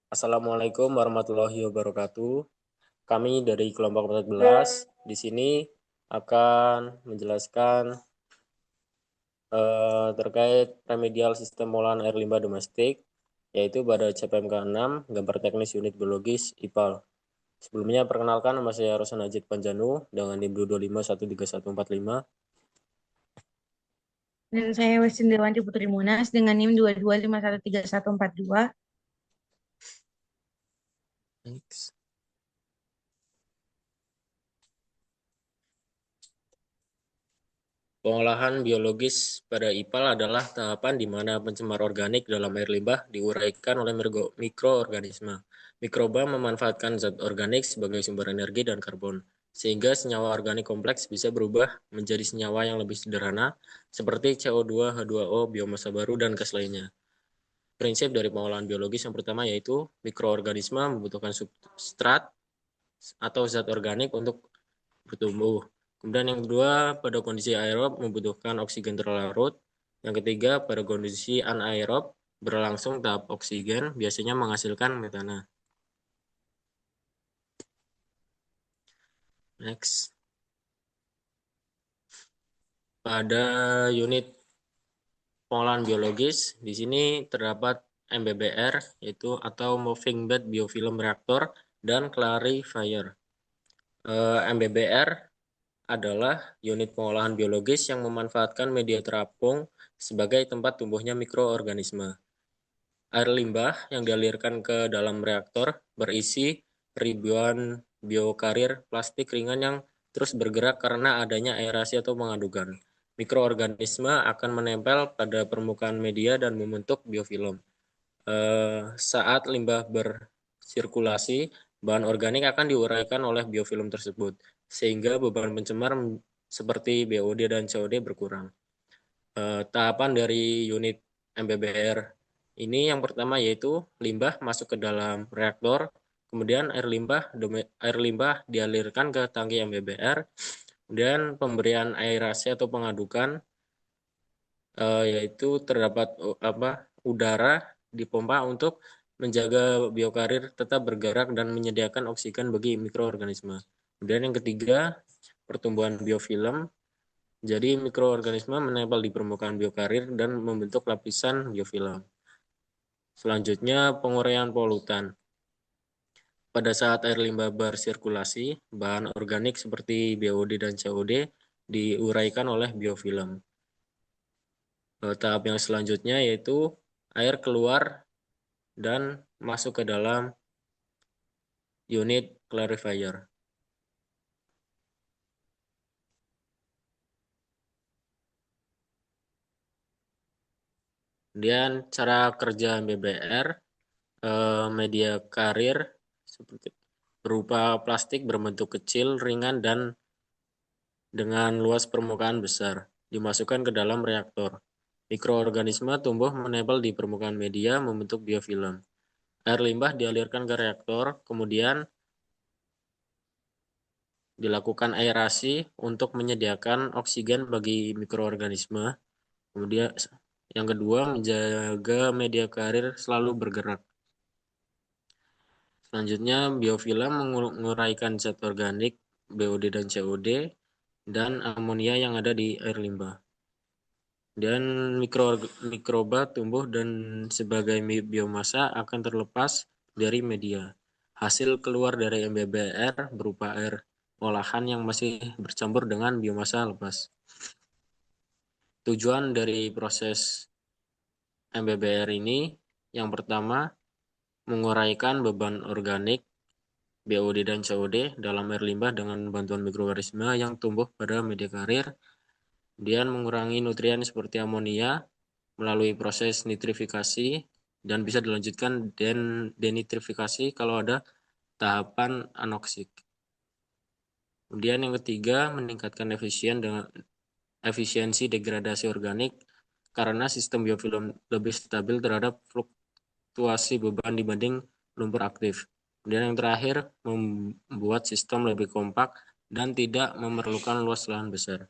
Assalamualaikum warahmatullahi wabarakatuh. Kami dari kelompok 14 di sini akan menjelaskan terkait remedial sistem pengolahan air limbah domestik, yaitu pada CPMK 6, gambar teknis unit biologis IPAL. Sebelumnya perkenalkan, nama saya Rosan Najib Panjanu dengan NIM 2513145. Dan saya Westin Dewanti Putri Munas dengan NIM 22513142. Next. Pengolahan biologis pada IPAL adalah tahapan di mana pencemar organik dalam air limbah diuraikan oleh mikroorganisme. Mikroba memanfaatkan zat organik sebagai sumber energi dan karbon, sehingga senyawa organik kompleks bisa berubah menjadi senyawa yang lebih sederhana, seperti CO2, H2O, biomasa baru, dan gas lainnya. Prinsip dari pengolahan biologis yang pertama yaitu mikroorganisme membutuhkan substrat atau zat organik untuk bertumbuh. Kemudian yang kedua, pada kondisi aerob membutuhkan oksigen terlarut. Yang ketiga, pada kondisi anaerob berlangsung tahap oksigen, biasanya menghasilkan metana. Next. Pada unit pengolahan biologis, di sini terdapat MBBR, yaitu atau Moving Bed Biofilm Reactor, dan Clarifier. MBBR adalah unit pengolahan biologis yang memanfaatkan media terapung sebagai tempat tumbuhnya mikroorganisme. Air limbah yang dialirkan ke dalam reaktor berisi ribuan biokarir plastik ringan yang terus bergerak karena adanya aerasi atau pengadukan. Mikroorganisme akan menempel pada permukaan media dan membentuk biofilm. Saat limbah bersirkulasi, bahan organik akan diuraikan oleh biofilm tersebut, sehingga beban pencemar seperti BOD dan COD berkurang. Tahapan dari unit MBBR ini yang pertama yaitu limbah masuk ke dalam reaktor, kemudian air limbah dialirkan ke tangki MBBR, kemudian pemberian aerasi atau pengadukan, yaitu terdapat udara dipompa untuk menjaga biokarir tetap bergerak dan menyediakan oksigen bagi mikroorganisme. Kemudian yang ketiga, pertumbuhan biofilm. Jadi mikroorganisme menempel di permukaan biokarir dan membentuk lapisan biofilm. Selanjutnya, penguraian polutan. Pada saat air limbah bersirkulasi, bahan organik seperti BOD dan COD diuraikan oleh biofilm. Tahap yang selanjutnya yaitu air keluar dan masuk ke dalam unit clarifier. Kemudian cara kerja MBBR, media karir seperti berupa plastik berbentuk kecil, ringan, dan dengan luas permukaan besar, dimasukkan ke dalam reaktor. Mikroorganisme tumbuh menempel di permukaan media membentuk biofilm. Air limbah dialirkan ke reaktor, kemudian dilakukan aerasi untuk menyediakan oksigen bagi mikroorganisme. Kemudian yang kedua, menjaga media karir selalu bergerak. Selanjutnya, biofilm menguraikan zat organik, BOD dan COD, dan amonia yang ada di air limbah. Dan mikroba tumbuh dan sebagai biomasa akan terlepas dari media. Hasil keluar dari MBBR berupa air olahan yang masih bercampur dengan biomasa lepas. Tujuan dari proses MBBR ini yang pertama menguraikan beban organik BOD dan COD dalam air limbah dengan bantuan mikroorganisme yang tumbuh pada media karir, kemudian mengurangi nutrien seperti amonia melalui proses nitrifikasi dan bisa dilanjutkan denitrifikasi kalau ada tahapan anoksik. Kemudian yang ketiga, meningkatkan efisiensi degradasi organik karena sistem biofilm lebih stabil terhadap fluktuasi beban dibanding lumpur aktif. Kemudian yang terakhir, membuat sistem lebih kompak dan tidak memerlukan luas lahan besar.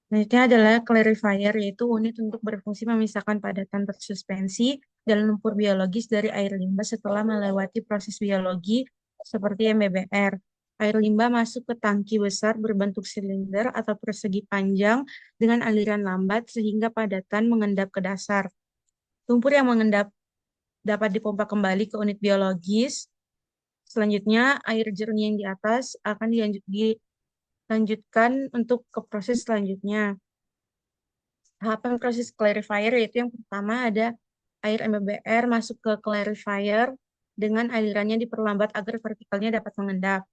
Selanjutnya adalah clarifier, yaitu unit untuk berfungsi memisahkan padatan tersuspensi dan lumpur biologis dari air limbah setelah melewati proses biologi seperti MBBR. Air limbah masuk ke tangki besar berbentuk silinder atau persegi panjang dengan aliran lambat sehingga padatan mengendap ke dasar. Lumpur yang mengendap dapat dipompa kembali ke unit biologis. Selanjutnya, air jernih yang di atas akan dilanjutkan untuk ke proses selanjutnya. Tahapan proses clarifier yaitu yang pertama ada air MBBR masuk ke clarifier dengan alirannya diperlambat agar vertikalnya dapat mengendap.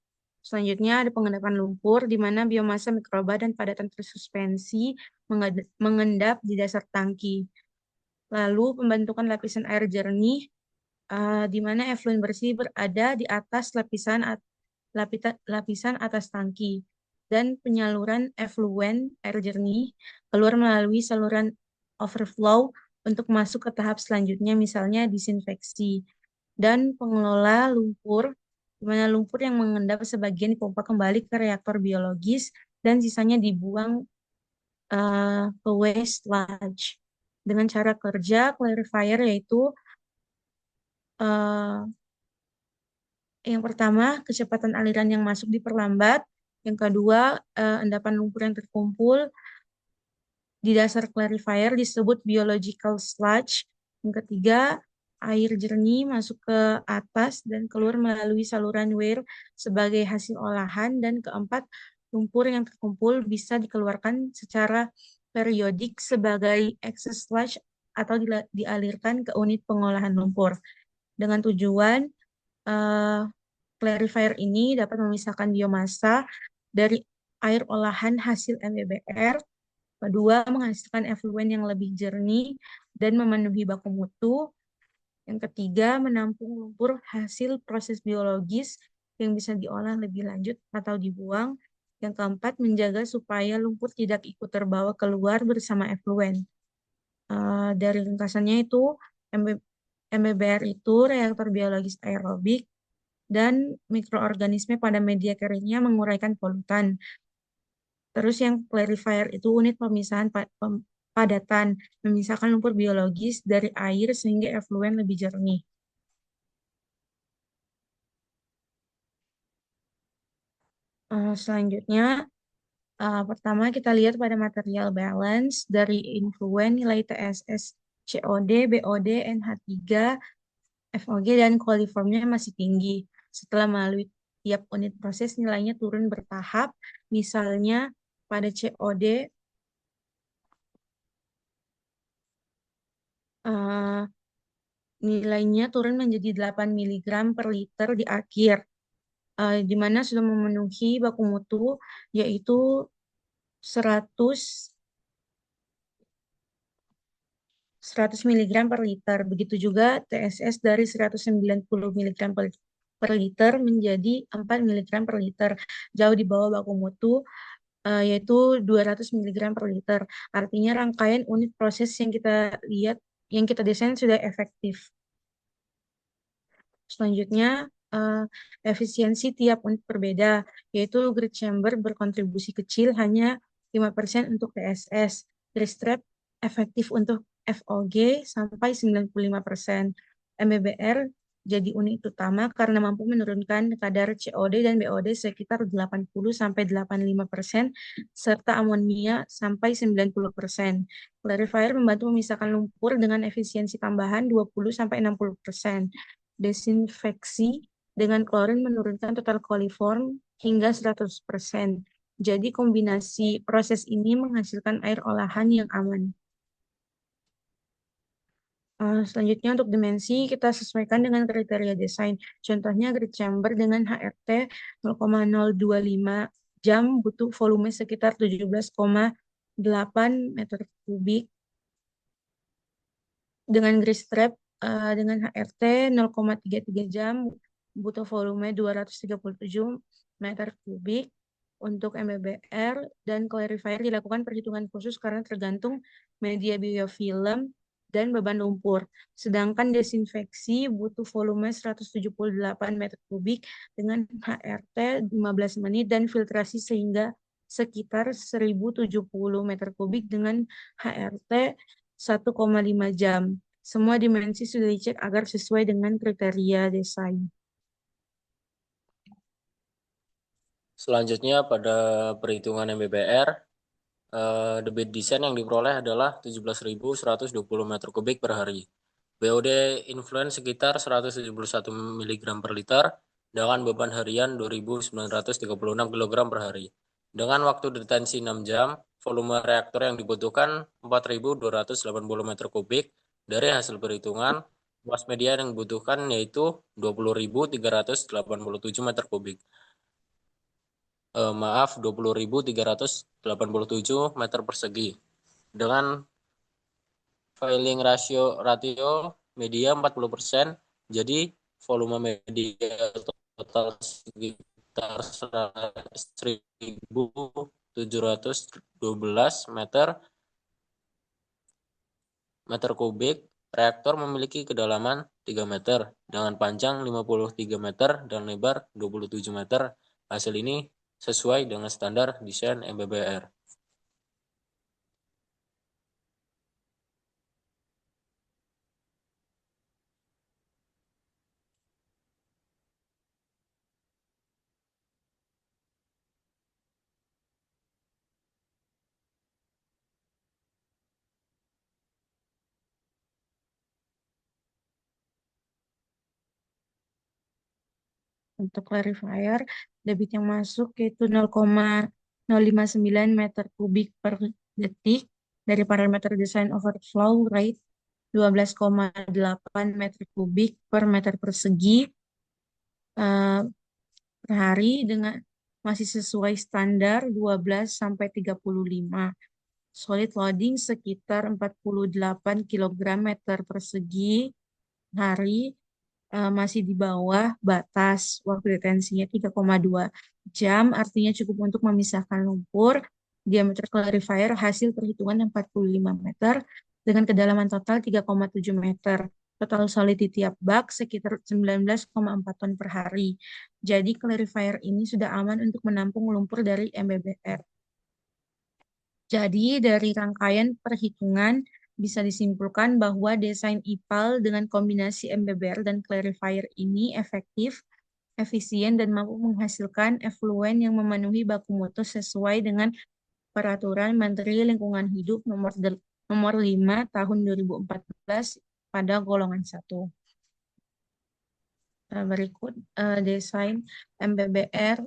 Selanjutnya ada pengendapan lumpur di mana biomasa mikroba dan padatan tersuspensi mengendap di dasar tangki. Lalu pembentukan lapisan air jernih di mana efluen bersih berada di atas lapisan atas tangki dan penyaluran efluen air jernih keluar melalui saluran overflow untuk masuk ke tahap selanjutnya misalnya disinfeksi dan pengelola lumpur di mana lumpur yang mengendap sebagian dipompa kembali ke reaktor biologis dan sisanya dibuang ke waste sludge dengan cara kerja clarifier yaitu uh, yang pertama, kecepatan aliran yang masuk diperlambat. Yang kedua, endapan lumpur yang terkumpul di dasar clarifier disebut biological sludge. Yang ketiga, air jernih masuk ke atas dan keluar melalui saluran weir sebagai hasil olahan. Dan keempat, lumpur yang terkumpul bisa dikeluarkan secara periodik sebagai excess sludge atau dialirkan ke unit pengolahan lumpur. Dengan tujuan clarifier ini dapat memisahkan biomasa dari air olahan hasil MBBR. Kedua, menghasilkan efluen yang lebih jernih dan memenuhi baku mutu. Yang ketiga, menampung lumpur hasil proses biologis yang bisa diolah lebih lanjut atau dibuang. Yang keempat, menjaga supaya lumpur tidak ikut terbawa keluar bersama efluen. Dari ringkasannya itu, MBBR itu reaktor biologis aerobik dan mikroorganisme pada media keringnya menguraikan polutan. Terus yang clarifier itu unit pemisahan padatan, memisahkan lumpur biologis dari air sehingga efluen lebih jernih. Selanjutnya, pertama kita lihat pada material balance dari influen nilai TSS, COD, BOD, NH3, FOG, dan coliformnya masih tinggi. Setelah melalui tiap unit proses nilainya turun bertahap, misalnya pada COD nilainya turun menjadi 8 mg per liter di akhir, di mana sudah memenuhi baku mutu yaitu 100 mg per liter. Begitu juga TSS dari 190 mg per liter menjadi 4 mg per liter, jauh di bawah baku mutu yaitu 200 mg per liter. Artinya rangkaian unit proses yang kita lihat, yang kita desain sudah efektif. Selanjutnya, efisiensi tiap unit berbeda, yaitu grid chamber berkontribusi kecil hanya 5% untuk TSS. Grid strap efektif untuk FOG sampai 95%. MBBR jadi unit utama karena mampu menurunkan kadar COD dan BOD sekitar 80-85% serta amonia sampai 90%. Clarifier membantu memisahkan lumpur dengan efisiensi tambahan 20-60%. Desinfeksi dengan klorin menurunkan total coliform hingga 100%. Jadi kombinasi proses ini menghasilkan air olahan yang aman. Selanjutnya untuk dimensi kita sesuaikan dengan kriteria desain. Contohnya grid chamber dengan HRT 0,025 jam butuh volume sekitar 17,8 meter kubik. Dengan grid strap dengan HRT 0,33 jam butuh volume 237 meter kubik. Untuk MBBR dan clarifier dilakukan perhitungan khusus karena tergantung media biofilm dan beban lumpur. Sedangkan desinfeksi butuh volume 178 meter kubik dengan HRT 15 menit dan filtrasi sehingga sekitar 1070 meter kubik dengan HRT 1,5 jam. Semua dimensi sudah dicek agar sesuai dengan kriteria desain. Selanjutnya pada perhitungan MBBR, debit desain yang diperoleh adalah 17.120 meter kubik per hari. BOD influence sekitar 171 mg per liter dengan beban harian 2.936 kg per hari. Dengan waktu detensi 6 jam, volume reaktor yang dibutuhkan 4.280 meter kubik. Dari hasil perhitungan, luas media yang dibutuhkan yaitu 20.387 meter kubik. 20.387 meter persegi. Dengan filling ratio media 40%, jadi volume media total sekitar 1.712 meter kubik. Reaktor memiliki kedalaman 3 meter dengan panjang 53 meter dan lebar 27 meter. Hasil ini sesuai dengan standar desain MBBR. Untuk clarifier, debit yang masuk yaitu 0,059 meter kubik per detik dari parameter desain overflow rate 12,8 meter kubik per meter persegi eh, per hari dengan masih sesuai standar 12 sampai 35. Solid loading sekitar 48 kg meter persegi hari, masih di bawah batas waktu detensinya 3,2 jam, artinya cukup untuk memisahkan lumpur. Diameter clarifier hasil perhitungan 45 meter dengan kedalaman total 3,7 meter. Total solid di tiap bak sekitar 19,4 ton per hari. Jadi clarifier ini sudah aman untuk menampung lumpur dari MBBR. Jadi dari rangkaian perhitungan bisa disimpulkan bahwa desain IPAL dengan kombinasi MBBR dan clarifier ini efektif, efisien, dan mampu menghasilkan efluen yang memenuhi baku mutu sesuai dengan Peraturan Menteri Lingkungan Hidup nomor 5 tahun 2014 pada golongan 1. Berikut desain MBBR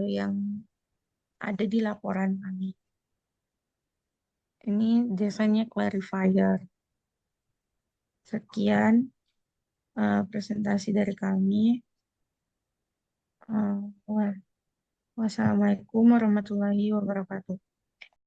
yang ada di laporan kami. Ini desainnya clarifier. Sekian presentasi dari kami. Wassalamualaikum warahmatullahi wabarakatuh.